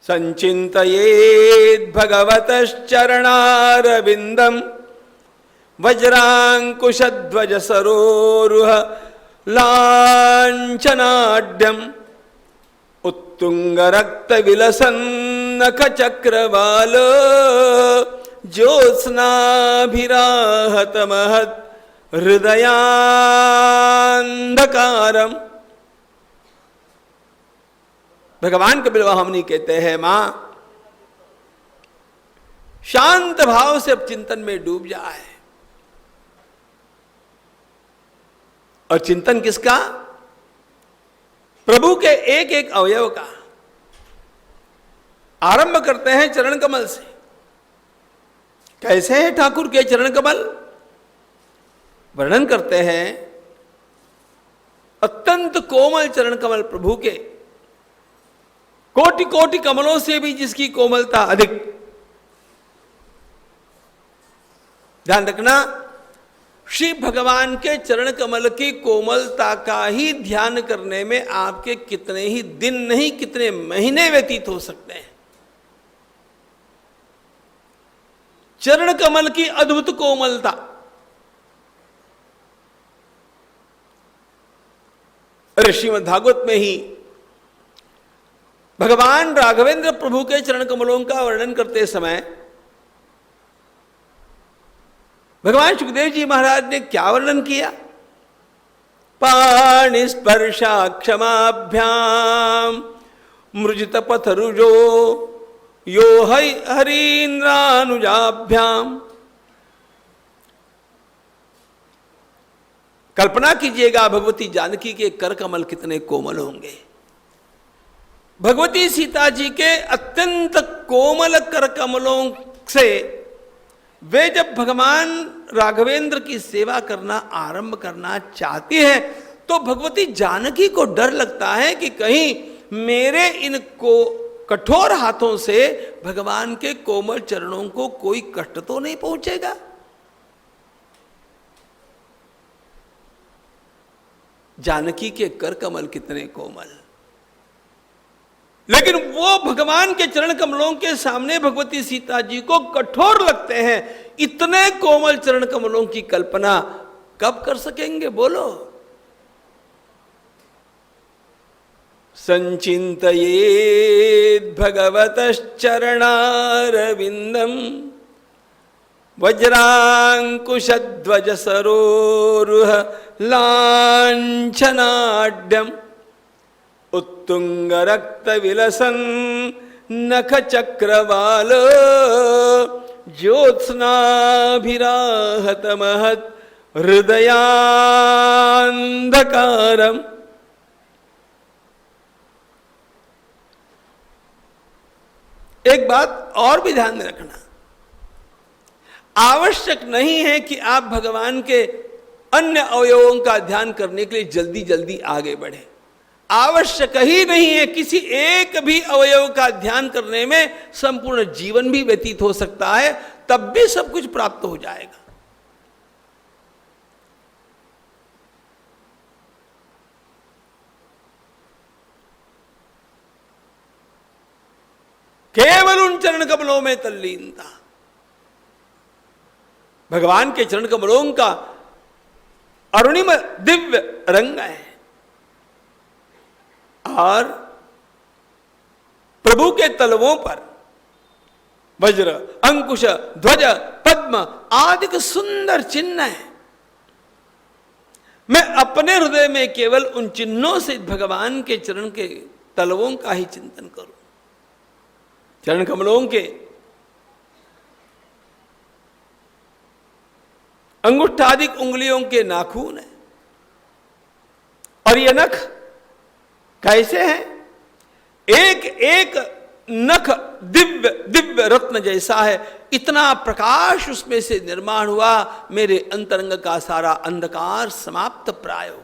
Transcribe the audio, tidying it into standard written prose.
संचिन्तयेद् भगवतश्चरणारविन्दम् वज्रांकुशध्वज सरोरुह लांछनाढ्यम् उत्तुंग रक्त विलसन्नख चक्रवाल ज्योत्स्नाभिराहत महत् हृदयांधकारम। भगवान कपिल वामनी कहते हैं, मां शांत भाव से अब चिंतन में डूब जाए। और चिंतन किसका? प्रभु के एक एक अवयव का। आरंभ करते हैं चरण कमल से। कैसे है ठाकुर के चरण कमल? वर्णन करते हैं अत्यंत कोमल चरण कमल प्रभु के, कोटि कोटि कमलों से भी जिसकी कोमलता अधिक। ध्यान रखना, श्री भगवान के चरण कमल की कोमलता का ही ध्यान करने में आपके कितने ही दिन नहीं कितने महीने व्यतीत हो सकते हैं। चरण कमल की अद्भुत कोमलता, अरे श्रीमद् भागवत में ही भगवान राघवेंद्र प्रभु के चरण कमलों का वर्णन करते समय भगवान सुखदेव जी महाराज ने क्या वर्णन किया? पाणि स्पर्शा क्षमाभ्याम मृजित पथरुजो यो हरीन्द्रानुजाभ्याम। कल्पना कीजिएगा भगवती जानकी के कर कमल कितने कोमल होंगे। भगवती सीता जी के अत्यंत कोमल कर कमलों से वे जब भगवान राघवेंद्र की सेवा करना आरंभ करना चाहती है तो भगवती जानकी को डर लगता है कि कहीं मेरे इनको कठोर हाथों से भगवान के कोमल चरणों को कोई कष्ट तो नहीं पहुंचेगा। जानकी के कर कमल कितने कोमल, लेकिन वो भगवान के चरण कमलों के सामने भगवती सीता जी को कठोर लगते हैं। इतने कोमल चरण कमलों की कल्पना कब कर सकेंगे बोलो? संचिन्तयेद् भगवतश्चरणारविन्दम् वज्रांकुशध्वज सरोरुह लांछनाढ्यम् उत्तुंग रक्त विलसन नख चक्रवाल ज्योत्स्नाभिराहत महत् हृदयांधकारम। एक बात और भी ध्यान में रखना, आवश्यक नहीं है कि आप भगवान के अन्य अवयवों का ध्यान करने के लिए जल्दी जल्दी आगे बढ़े। आवश्यक ही नहीं है, किसी एक भी अवयव का ध्यान करने में संपूर्ण जीवन भी व्यतीत हो सकता है, तब भी सब कुछ प्राप्त हो जाएगा। केवल उन चरण कमलों में तल्लीनता। भगवान के चरण कमलों का अरुणिम दिव्य रंग है और प्रभु के तलवों पर वज्र अंकुश ध्वज पद्म आदि के सुंदर चिन्ह है। मैं अपने हृदय में केवल उन चिन्हों से भगवान के चरण के तलवों का ही चिंतन करूं। चरण कमलों के अंगुष्ठादिक उंगलियों के नाखून है और ये नख कैसे हैं? एक एक नख दिव्य दिव्य रत्न जैसा है। इतना प्रकाश उसमें से निर्माण हुआ, मेरे अंतरंग का सारा अंधकार समाप्त प्राय हो